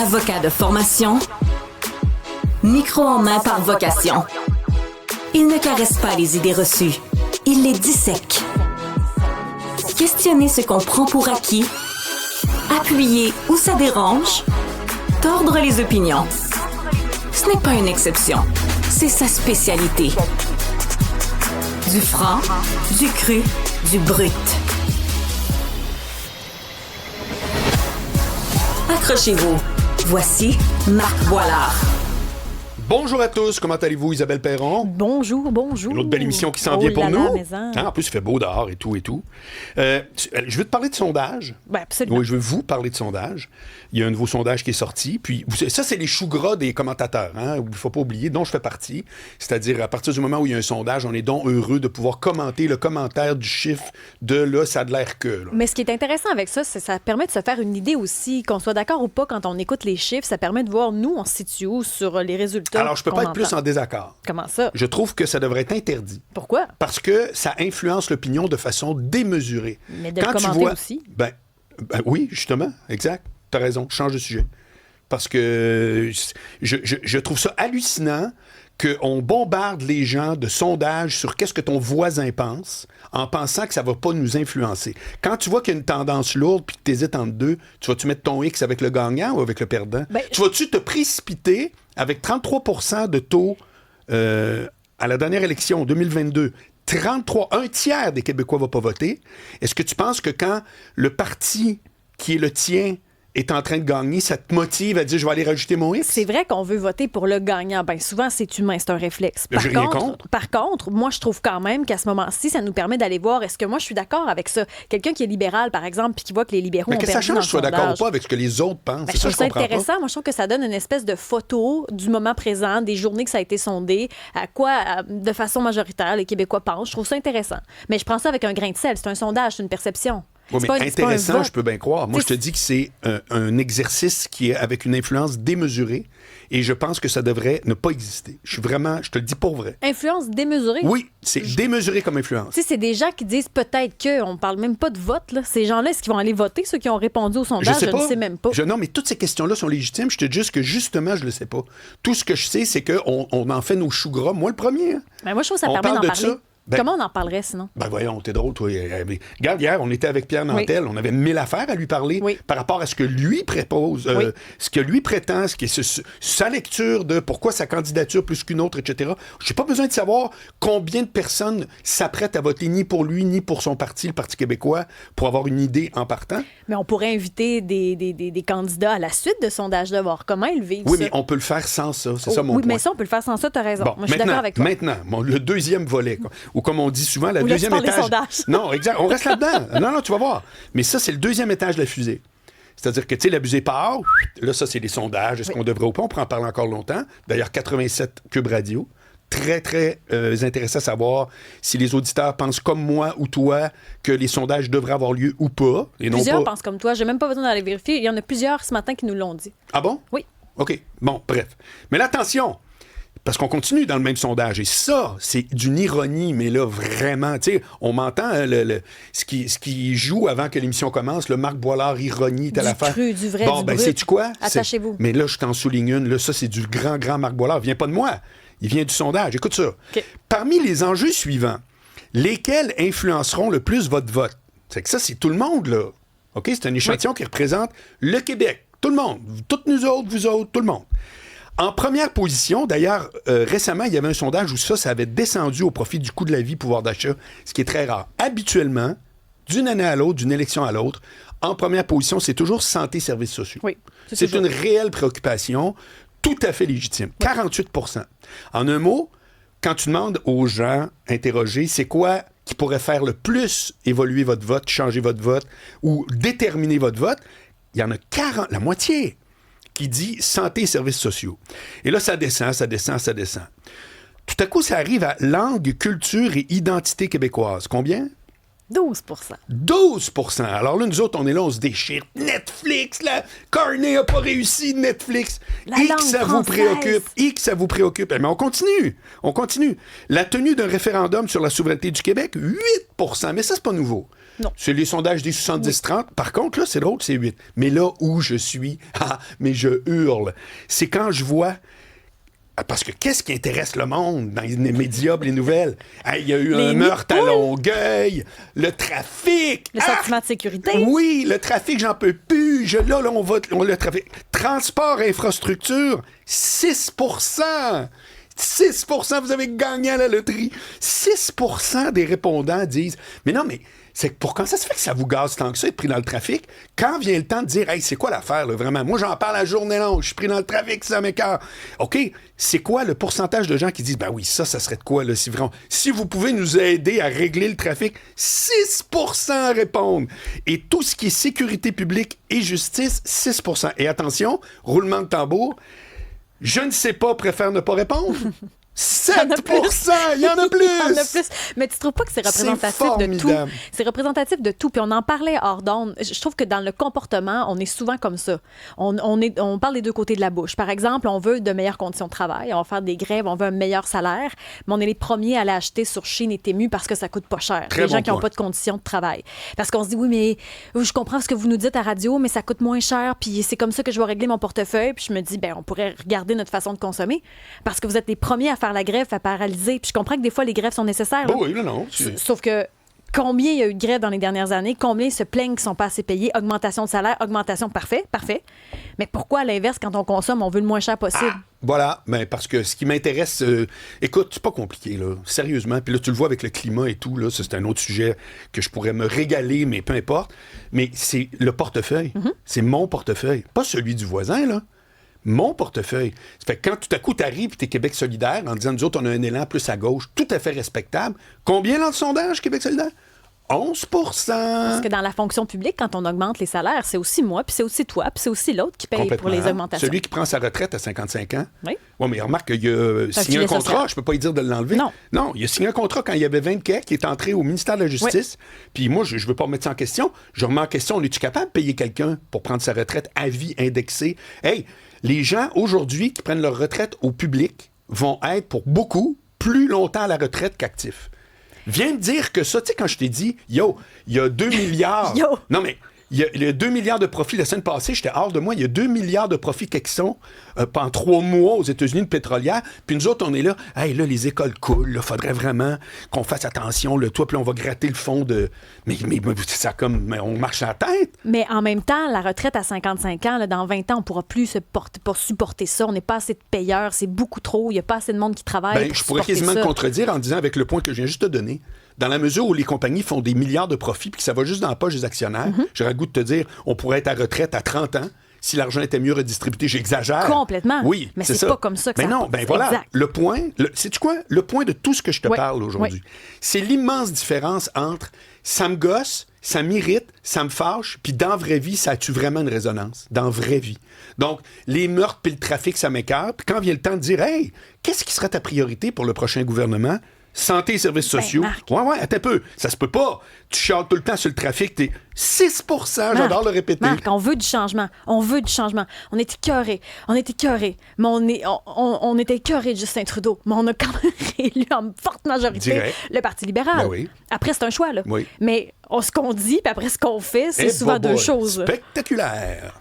Avocat de formation, micro en main par vocation. Il ne caresse pas les idées reçues, il les dissèque. Questionner ce qu'on prend pour acquis, appuyer où ça dérange, tordre les opinions. Ce n'est pas une exception, c'est sa spécialité. Du franc, du cru, du brut. Accrochez-vous. Voici Marc Boilard. Bonjour à tous, comment allez-vous, Isabelle Perron? Bonjour. Une autre belle émission qui s'en vient pour nous. Maison. En plus, il fait beau dehors et tout. Je veux te parler de sondage. Ben, absolument. Oui, je veux vous parler de sondage. Il y a un nouveau sondage qui est sorti. Puis, ça, c'est les choux gras des commentateurs. Il ne faut pas oublier, dont je fais partie. C'est-à-dire, à partir du moment où il y a un sondage, on est donc heureux de pouvoir commenter le commentaire du chiffre de là, ça a de l'air que. Là. Mais ce qui est intéressant avec ça, c'est que ça permet de se faire une idée aussi, qu'on soit d'accord ou pas quand on écoute les chiffres, ça permet de voir, nous, on se situe où sur les résultats. Alors, je peux pas être plus en désaccord. Comment ça? Je trouve que ça devrait être interdit. Pourquoi? Parce que ça influence l'opinion de façon démesurée. Mais de le commenter aussi? Ben oui, justement, exact. T'as raison, je change de sujet. Parce que je trouve ça hallucinant qu'on bombarde les gens de sondages sur qu'est-ce que ton voisin pense en pensant que ça va pas nous influencer. Quand tu vois qu'il y a une tendance lourde puis que tu hésites entre deux, tu vas-tu mettre ton X avec le gagnant ou avec le perdant? Tu vas-tu te précipiter avec 33 % de taux à la dernière élection 2022? 33, un tiers des Québécois ne va pas voter. Est-ce que tu penses que quand le parti qui est le tien est en train de gagner, ça te motive à dire « je vais aller rajouter mon X ». C'est vrai qu'on veut voter pour le gagnant. Bien souvent, c'est humain, c'est un réflexe. Par contre, moi, je trouve quand même qu'à ce moment-ci, ça nous permet d'aller voir, est-ce que moi, je suis d'accord avec ça? Quelqu'un qui est libéral, par exemple, puis qui voit que les libéraux ont perdu dans le sondage. Mais qu'est-ce que ça change, tu sois d'accord ou pas avec ce que les autres pensent? Je trouve ça intéressant. Moi, je trouve que ça donne une espèce de photo du moment présent, des journées que ça a été sondé, à quoi, de façon majoritaire, les Québécois pensent. Je trouve ça intéressant. Mais je prends ça avec un grain de sel. C'est un sondage, c'est une perception. Oui, mais intéressant, je peux bien croire. Moi, je te dis que c'est un exercice qui est avec une influence démesurée et je pense que ça devrait ne pas exister. Je te le dis pour vrai. Influence démesurée? Oui, c'est démesuré comme influence. Tu sais, c'est des gens qui disent peut-être qu'on parle même pas de vote, là. Ces gens-là, est-ce qu'ils vont aller voter, ceux qui ont répondu au sondage? Je ne sais même pas. Non, mais toutes ces questions-là sont légitimes. Je te dis juste que, justement, je le sais pas. Tout ce que je sais, c'est qu'on en fait nos choux gras. Moi, le premier. Hein. Ben moi, je trouve que ça permet d'en parler. Comment on en parlerait sinon? Ben voyons, t'es drôle, toi. Regarde, hier, on était avec Pierre Nantel. Oui. On avait 1000 affaires à lui parler par rapport à ce que lui propose, ce que lui prétend, ce qui est sa lecture de pourquoi sa candidature plus qu'une autre, etc. J'ai pas besoin de savoir combien de personnes s'apprêtent à voter ni pour lui, ni pour son parti, le Parti québécois, pour avoir une idée en partant. Mais on pourrait inviter des candidats à la suite de sondage de voir comment ils vivent ça. Oui, mais on peut le faire sans ça. C'est ça mon point. Oui, mais ça, on peut le faire sans ça, t'as raison. Bon, moi, je suis d'accord avec toi. Maintenant, le deuxième volet, ou comme on dit souvent, la ou deuxième étage. Non, exact. On reste là-dedans. Non, tu vas voir. Mais ça, c'est le deuxième étage de la fusée. C'est-à-dire que, tu sais, l'abusé part. Là, ça, c'est les sondages. Est-ce qu'on devrait ou pas? On pourrait en parler encore longtemps. D'ailleurs, 87 Cube Radio. Très, très intéressant à savoir si les auditeurs pensent comme moi ou toi que les sondages devraient avoir lieu ou pas. Et plusieurs pensent comme toi. J'ai même pas besoin d'aller vérifier. Il y en a plusieurs ce matin qui nous l'ont dit. Ah bon? Oui. OK. Bon, bref. Mais là, attention! Parce qu'on continue dans le même sondage. Et ça, c'est d'une ironie, mais là, vraiment, tu sais, on m'entend ce qui joue avant que l'émission commence, le Marc Boilard ironie, telle affaire. Du cru, du vrai, bon, du ben, brut. sais-tu quoi? Attachez-vous. Mais là, je t'en souligne une. Là, ça, c'est du grand Marc Boilard. Il vient pas de moi. Il vient du sondage. Écoute ça. Okay. Parmi les enjeux suivants, lesquels influenceront le plus votre vote? C'est que ça, c'est tout le monde, là. OK? C'est un échantillon qui représente le Québec. Tout le monde. Toutes nous autres, vous autres, tout le monde. En première position, d'ailleurs, récemment, il y avait un sondage où ça avait descendu au profit du coût de la vie, pouvoir d'achat, ce qui est très rare. Habituellement, d'une année à l'autre, d'une élection à l'autre, en première position, c'est toujours santé, services sociaux. Oui, c'est une réelle préoccupation, tout à fait légitime. 48 %. En un mot, quand tu demandes aux gens interrogés, c'est quoi qui pourrait faire le plus évoluer votre vote, changer votre vote ou déterminer votre vote, il y en a 40, la moitié, qui dit santé et services sociaux. Et là, ça descend. Tout à coup, ça arrive à langue, culture et identité québécoise. Combien? 12 12 % Alors là, nous autres, on est là, on se déchire. Netflix, là, Carney n'a pas réussi, Netflix. Ça vous préoccupe. Mais on continue. La tenue d'un référendum sur la souveraineté du Québec, 8 % Mais ça, c'est pas nouveau. Non. C'est les sondages des 70-30. Par contre, là, c'est drôle, c'est 8. Mais là où je suis, mais je hurle, c'est quand je vois... Parce que qu'est-ce qui intéresse le monde dans les médias, les nouvelles? Il y a eu un meurtre à Longueuil, le trafic. Le sentiment de sécurité. Oui, le trafic, j'en peux plus. Là, on va le trafic. Transport, infrastructure, 6 6 % vous avez gagné à la loterie. 6 % des répondants disent, mais non, mais quand ça se fait que ça vous gaze tant que ça, être pris dans le trafic? Quand vient le temps de dire, hey, c'est quoi l'affaire, là, vraiment? Moi, j'en parle la journée longue, je suis pris dans le trafic, ça m'écoeure. OK, c'est quoi le pourcentage de gens qui disent, ben oui, ça serait de quoi, là, si vous pouvez nous aider à régler le trafic? 6 % répondent. Et tout ce qui est sécurité publique et justice, 6 %. Et attention, roulement de tambour, je ne sais pas, préfère ne pas répondre. 7 %! Il y en a plus! Il y en a plus. Mais tu trouves pas que c'est représentatif de tout? C'est représentatif de tout. Puis on en parlait hors d'onde. Je trouve que dans le comportement, on est souvent comme ça. On parle des deux côtés de la bouche. Par exemple, on veut de meilleures conditions de travail. On va faire des grèves, on veut un meilleur salaire. Mais on est les premiers à aller acheter sur Shein et Temu parce que ça coûte pas cher. Les gens qui n'ont pas de conditions de travail. Parce qu'on se dit, oui, mais je comprends ce que vous nous dites à radio, mais ça coûte moins cher. Puis c'est comme ça que je vais régler mon portefeuille. Puis je me dis, ben on pourrait regarder notre façon de consommer. Parce que vous êtes les premiers à faire la grève, à paralyser. Puis je comprends que des fois, les grèves sont nécessaires. Là. Oui, non. Sauf que combien il y a eu de grèves dans les dernières années? Combien se plaignent qu'ils ne sont pas assez payés? Augmentation de salaire, augmentation, parfait. Mais pourquoi, à l'inverse, quand on consomme, on veut le moins cher possible? Voilà, mais parce que ce qui m'intéresse... écoute, c'est pas compliqué, là. Sérieusement. Puis là, tu le vois avec le climat et tout, là. Ça, c'est un autre sujet que je pourrais me régaler, mais peu importe. Mais c'est le portefeuille. Mm-hmm. C'est mon portefeuille. Pas celui du voisin, là. Mon portefeuille. Ça fait que quand tout à coup, tu arrives et tu es Québec solidaire en disant, nous autres, on a un élan plus à gauche, tout à fait respectable. Combien dans le sondage, Québec solidaire? 11 %. Parce que dans la fonction publique, quand on augmente les salaires, c'est aussi moi, puis c'est aussi toi, puis c'est aussi l'autre qui paye pour les augmentations. Celui qui prend sa retraite à 55 ans. Oui. Oui, mais remarque qu'il a signé un contrat. Social. Je peux pas lui dire de l'enlever. Non, il a signé un contrat quand il y avait 20 quais, qui est entré au ministère de la Justice. Oui. Puis moi, je veux pas remettre ça en question. Je remets en question, on est-tu capable de payer quelqu'un pour prendre sa retraite à vie indexée? Hey, les gens, aujourd'hui, qui prennent leur retraite au public, vont être, pour beaucoup, plus longtemps à la retraite qu'actifs. Viens me dire que ça, tu sais, quand je t'ai dit, il y a 2 milliards... Non, mais il y a 2 milliards de profits. La semaine passée, j'étais hors de moi. Il y a 2 milliards de profits qui sont pendant 3 mois aux États-Unis de pétrolière. Puis nous autres, on est là. Hey, là, les écoles coulent. Il faudrait vraiment qu'on fasse attention. Là, toi, puis on va gratter le fond de... Mais ça comme... on marche à la tête. Mais en même temps, la retraite à 55 ans, là, dans 20 ans, on ne pourra plus supporter ça. On n'est pas assez de payeurs. C'est beaucoup trop. Il n'y a pas assez de monde qui travaille. Je pourrais quasiment te contredire en disant avec le point que je viens juste de donner. Dans la mesure où les compagnies font des milliards de profits puis que ça va juste dans la poche des actionnaires, j'aurais le goût de te dire, on pourrait être à retraite à 30 ans si l'argent était mieux redistribué. J'exagère. Complètement. Oui, mais c'est pas comme ça que ça... Mais non, voilà. Exact. Le point, sais-tu quoi? Le point de tout ce que je te parle aujourd'hui, c'est l'immense différence entre ça me gosse, ça m'irrite, ça me fâche, puis dans la vraie vie, ça a-tu vraiment une résonance? Dans la vraie vie. Donc, les meurtres puis le trafic, ça m'écoeure. Puis quand vient le temps de dire, hey, qu'est-ce qui sera ta priorité pour le prochain gouvernement? Santé et services sociaux. Ouais, attends un peu. Ça se peut pas. Tu chiales tout le temps sur le trafic. T'es 6 %, j'adore le répéter. Marc, on veut du changement. On est écœurés. Mais on était écœurés de Justin Trudeau. Mais on a quand même réélu en forte majorité le Parti libéral. Ben oui. Après, c'est un choix, là. Oui. Mais ce qu'on dit, puis après, ce qu'on fait, c'est souvent deux choses. Spectaculaire.